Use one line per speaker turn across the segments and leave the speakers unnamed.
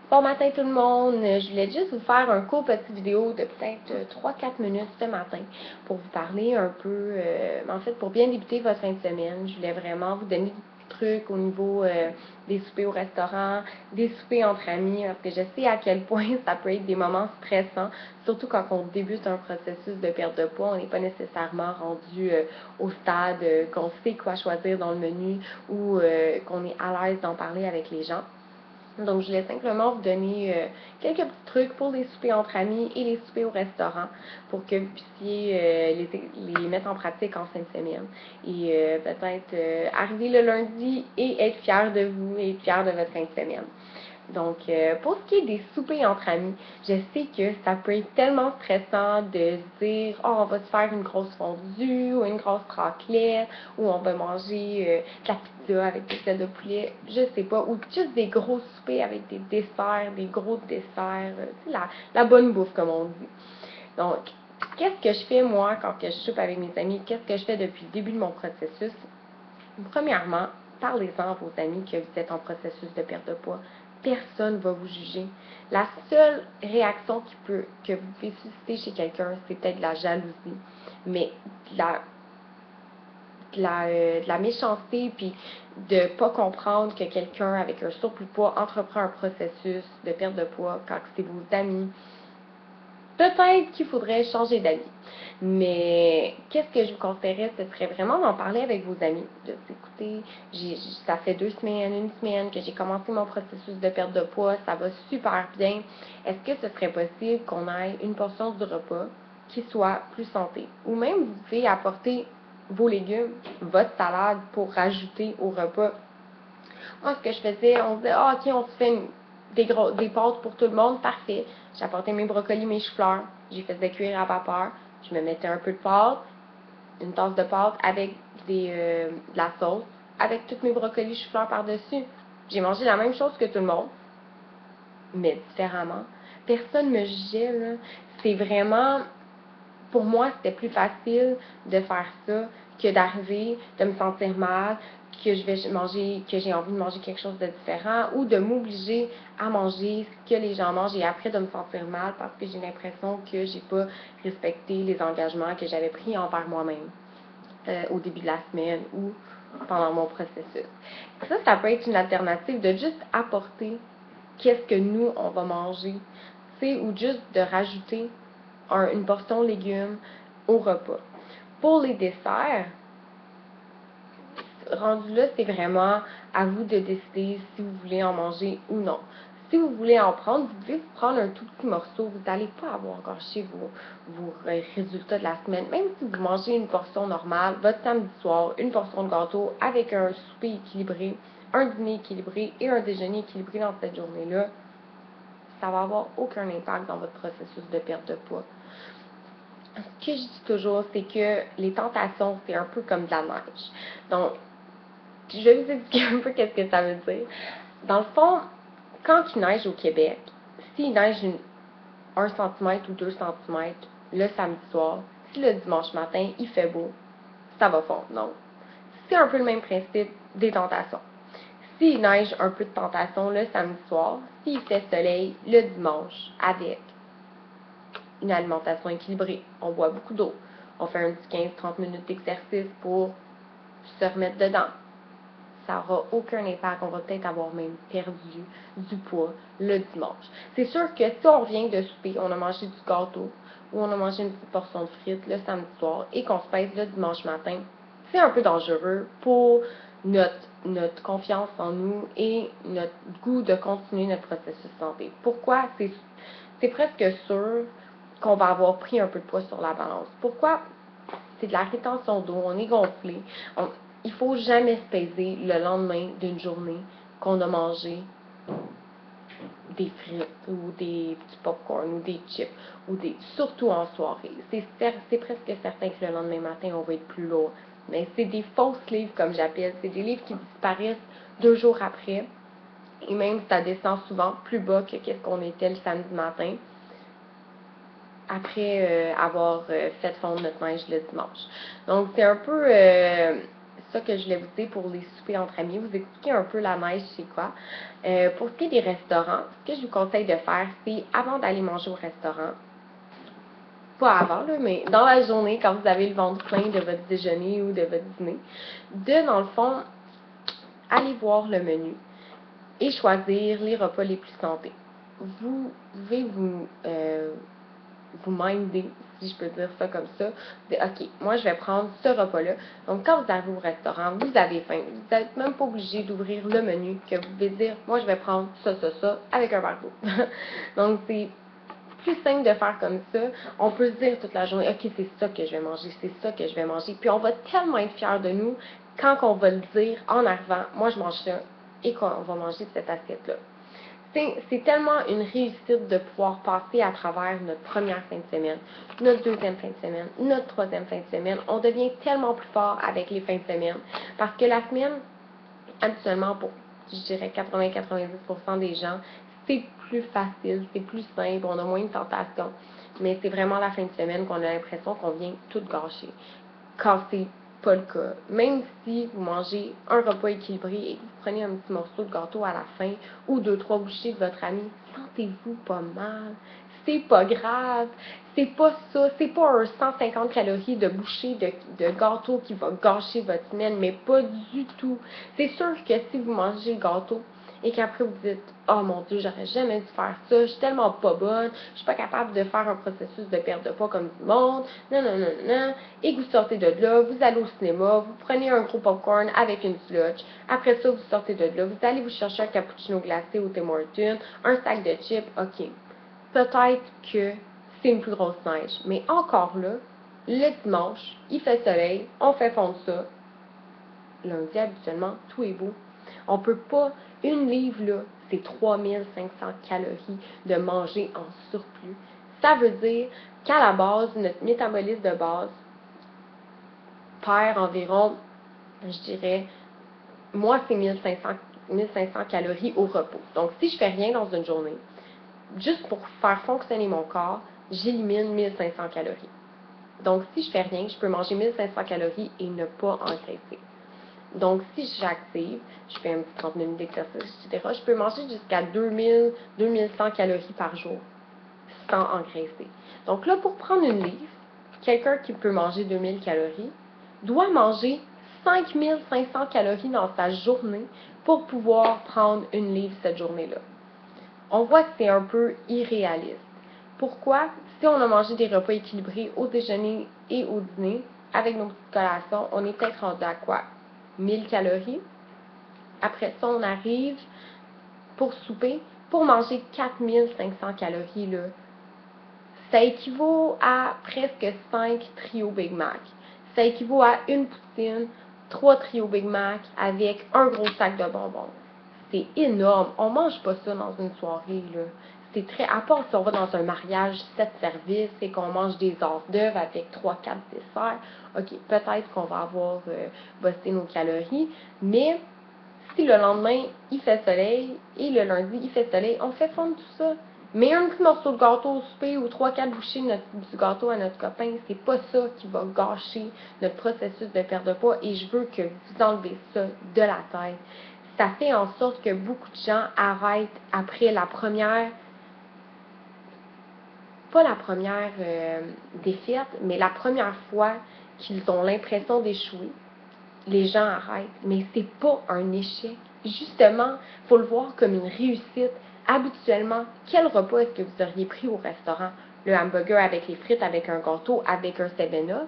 Bon matin tout le monde, je voulais juste vous faire un court petit vidéo de peut-être 3-4 minutes ce matin pour vous parler un peu, en fait pour bien débuter votre fin de semaine. Je voulais vraiment vous donner des petits trucs au niveau des soupers au restaurant, des soupers entre amis, parce que je sais à quel point ça peut être des moments stressants, surtout quand on débute un processus de perte de poids, on n'est pas nécessairement rendu au stade qu'on sait quoi choisir dans le menu ou qu'on est à l'aise d'en parler avec les gens. Donc, je voulais simplement vous donner quelques petits trucs pour les soupers entre amis et les soupers au restaurant pour que vous puissiez les mettre en pratique en fin de semaine. Et peut-être arriver le lundi et être fier de vous et être fier de votre fin de semaine. Donc, pour ce qui est des soupers entre amis, je sais que ça peut être tellement stressant de se dire, oh, on va se faire une grosse fondue ou une grosse raclette, ou on va manger de la pizza avec des ailes de poulet, je sais pas, ou juste des gros soupers avec des desserts, des gros desserts, tu sais, la bonne bouffe, comme on dit. Donc, qu'est-ce que je fais, moi, quand je soupe avec mes amis? Qu'est-ce que je fais depuis le début de mon processus? Premièrement, parlez-en à vos amis que vous êtes en processus de perte de poids. Personne ne va vous juger. La seule réaction que vous pouvez susciter chez quelqu'un, c'est peut-être de la jalousie. Mais de la méchanceté, puis de ne pas comprendre que quelqu'un avec un surplus de poids entreprend un processus de perte de poids quand c'est vos amis. Peut-être qu'il faudrait changer d'avis. Mais qu'est-ce que je vous conseillerais, ce serait vraiment d'en parler avec vos amis. De écoutez, ça fait 2 semaines, une semaine que j'ai commencé mon processus de perte de poids, ça va super bien. Est-ce que ce serait possible qu'on aille une portion du repas qui soit plus santé? Ou même, vous pouvez apporter vos légumes, votre salade pour rajouter au repas. Moi, ce que je faisais, on se disait, ah, ok, on se fait des pâtes pour tout le monde, parfait. J'apportais mes brocolis, mes choux-fleurs, j'y faisais cuire à vapeur, je me mettais un peu de pâte, une tasse de pâte avec de la sauce, avec tous mes brocolis, choux-fleurs par-dessus. J'ai mangé la même chose que tout le monde, mais différemment. Personne me jugeait, là. C'est vraiment, pour moi, c'était plus facile de faire ça que d'arriver, de me sentir mal, que je vais manger, que j'ai envie de manger quelque chose de différent ou de m'obliger à manger ce que les gens mangent et après de me sentir mal parce que j'ai l'impression que j'ai pas respecté les engagements que j'avais pris envers moi-même au début de la semaine ou pendant mon processus. Ça peut être une alternative de juste apporter qu'est-ce que nous, on va manger, ou juste de rajouter une portion de légumes au repas. Pour les desserts, rendu là, c'est vraiment à vous de décider si vous voulez en manger ou non. Si vous voulez en prendre, vous pouvez vous prendre un tout petit morceau. Vous n'allez pas avoir gâché vos résultats de la semaine. Même si vous mangez une portion normale, votre samedi soir, une portion de gâteau avec un souper équilibré, un dîner équilibré et un déjeuner équilibré dans cette journée-là, ça va avoir aucun impact dans votre processus de perte de poids. Ce que je dis toujours, c'est que les tentations, c'est un peu comme de la neige. Donc, je vais vous expliquer un peu qu'est-ce que ça veut dire. Dans le fond, quand il neige au Québec, s'il neige 1 cm ou 2 cm le samedi soir, si le dimanche matin, il fait beau, ça va fondre. Donc, c'est un peu le même principe des tentations. S'il neige un peu de tentation le samedi soir, s'il fait soleil le dimanche avec une alimentation équilibrée, on boit beaucoup d'eau, on fait un petit 15-30 minutes d'exercice pour se remettre dedans, ça n'aura aucun impact. On va peut-être avoir même perdu du poids le dimanche. C'est sûr que si on revient de souper, on a mangé du gâteau ou on a mangé une petite portion de frites le samedi soir et qu'on se pèse le dimanche matin, c'est un peu dangereux pour notre confiance en nous et notre goût de continuer notre processus de santé. Pourquoi? C'est presque sûr qu'on va avoir pris un peu de poids sur la balance. Pourquoi? C'est de la rétention d'eau, on est gonflé. Il ne faut jamais se peser le lendemain d'une journée qu'on a mangé des frites ou des petits popcorn ou des chips surtout en soirée. C'est presque certain que le lendemain matin, on va être plus lourd. Mais c'est des fausses livres, comme j'appelle. C'est des livres qui disparaissent 2 jours après. Et même, ça descend souvent plus bas que ce qu'on était le samedi matin après avoir fait fondre notre neige le dimanche. Donc, c'est un peu ça que je voulais vous dire pour les soupers entre amis, vous expliquer un peu la neige, c'est quoi. Pour ce qui est des restaurants, ce que je vous conseille de faire, c'est avant d'aller manger au restaurant, pas avant, là, mais dans la journée, quand vous avez le ventre plein de votre déjeuner ou de votre dîner, de, dans le fond, aller voir le menu et choisir les repas les plus santé. Vous pouvez vous minder, si je peux dire ça comme ça, de OK, moi je vais prendre ce repas-là. Donc quand vous arrivez au restaurant, vous avez faim, vous n'êtes même pas obligé d'ouvrir le menu, que vous pouvez dire, moi je vais prendre ça, avec un verre d'eau. Donc c'est plus simple de faire comme ça. On peut se dire toute la journée, OK, c'est ça que je vais manger, c'est ça que je vais manger. Puis on va tellement être fiers de nous quand on va le dire en arrivant, moi je mange ça, et qu'on va manger cette assiette-là. C'est tellement une réussite de pouvoir passer à travers notre première fin de semaine, notre deuxième fin de semaine, notre troisième fin de semaine. On devient tellement plus fort avec les fins de semaine. Parce que la semaine, habituellement, pour, je dirais, 80-90% des gens, c'est plus facile, c'est plus simple, on a moins de tentation. Mais c'est vraiment la fin de semaine qu'on a l'impression qu'on vient tout gâcher. Quand c'est pas le cas. Même si vous mangez un repas équilibré et que vous prenez un petit morceau de gâteau à la fin ou 2-3 bouchées de votre ami, sentez-vous pas mal. C'est pas grave. C'est pas ça. C'est pas un 150 calories de bouchée de gâteau qui va gâcher votre semaine, mais pas du tout. C'est sûr que si vous mangez le gâteau et qu'après vous dites oh mon Dieu, j'aurais jamais dû faire ça, je suis tellement pas bonne, je suis pas capable de faire un processus de perte de poids comme du monde, non, non, non, non, et que vous sortez de là, vous allez au cinéma, vous prenez un gros popcorn avec une slush, après ça, vous sortez de là, vous allez vous chercher un cappuccino glacé au Tim Hortons, un sac de chips, ok. Peut-être que c'est une plus grosse neige, mais encore là, le dimanche, il fait soleil, on fait fondre ça, lundi, habituellement, tout est beau. On peut pas, une livre, là, c'est 3500 calories de manger en surplus. Ça veut dire qu'à la base, notre métabolisme de base perd environ, je dirais, moi, c'est 1500 calories au repos. Donc, si je fais rien dans une journée, juste pour faire fonctionner mon corps, j'élimine 1500 calories. Donc, si je fais rien, je peux manger 1500 calories et ne pas engraisser. Donc, si j'active, je fais un petit 30 minutes d'exercice, etc., je peux manger jusqu'à 2100 calories par jour sans engraisser. Donc là, pour prendre une livre, quelqu'un qui peut manger 2000 calories doit manger 5500 calories dans sa journée pour pouvoir prendre une livre cette journée-là. On voit que c'est un peu irréaliste. Pourquoi? Si on a mangé des repas équilibrés au déjeuner et au dîner, avec nos petites collations, on est peut-être rendu à quoi? 1000 calories. Après ça, on arrive pour souper, pour manger 4500 calories, là. Ça équivaut à presque 5 trios Big Mac. Ça équivaut à une poutine, 3 trios Big Mac avec un gros sac de bonbons. C'est énorme. On mange pas ça dans une soirée, là. C'est très, à part si on va dans un mariage 7 services et qu'on mange des hors d'œuvre avec 3-4 desserts, ok, peut-être qu'on va avoir bossé nos calories, mais si le lendemain, il fait soleil, et le lundi, il fait soleil, on fait fondre tout ça. Mais un petit morceau de gâteau au souper ou 3-4 bouchées du gâteau à notre copain, c'est pas ça qui va gâcher notre processus de perte de poids et je veux que vous enlevez ça de la tête. Ça fait en sorte que beaucoup de gens arrêtent après la première, pas la première défaite, mais la première fois qu'ils ont l'impression d'échouer. Les gens arrêtent, mais c'est pas un échec. Justement, il faut le voir comme une réussite. Habituellement, quel repas est-ce que vous auriez pris au restaurant? Le hamburger avec les frites, avec un gâteau, avec un 7-Up.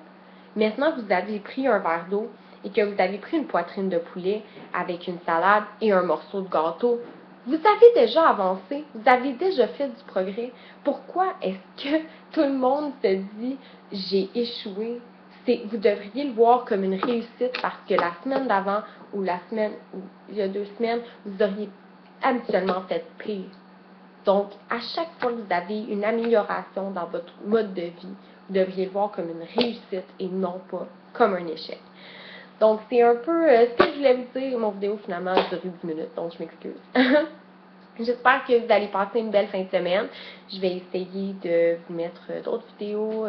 Maintenant que vous avez pris un verre d'eau et que vous avez pris une poitrine de poulet avec une salade et un morceau de gâteau, vous avez déjà avancé, vous avez déjà fait du progrès. Pourquoi est-ce que tout le monde se dit j'ai échoué? Vous devriez le voir comme une réussite parce que la semaine d'avant ou la semaine ou il y a 2 semaines, vous auriez habituellement fait pire. Donc, à chaque fois que vous avez une amélioration dans votre mode de vie, vous devriez le voir comme une réussite et non pas comme un échec. Donc, c'est un peu ce que je voulais vous dire. Mon vidéo, finalement, a duré 10 minutes, donc je m'excuse. J'espère que vous allez passer une belle fin de semaine. Je vais essayer de vous mettre d'autres vidéos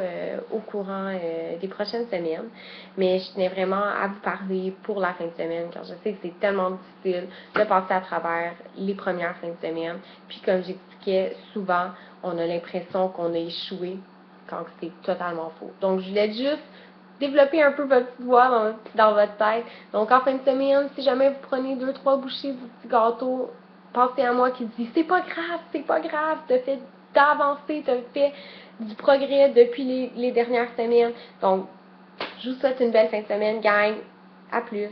au courant des prochaines semaines. Mais je tenais vraiment à vous parler pour la fin de semaine, car je sais que c'est tellement difficile de passer à travers les premières fins de semaine. Puis comme j'expliquais, souvent, on a l'impression qu'on a échoué quand c'est totalement faux. Donc je voulais juste développer un peu votre petite voix dans votre tête. Donc en fin de semaine, si jamais vous prenez 2-3 bouchées du petit gâteau, pensez à moi qui dit c'est pas grave, t'as avancé, t'as fait du progrès depuis les dernières semaines. Donc, je vous souhaite une belle fin de semaine, gang. À plus.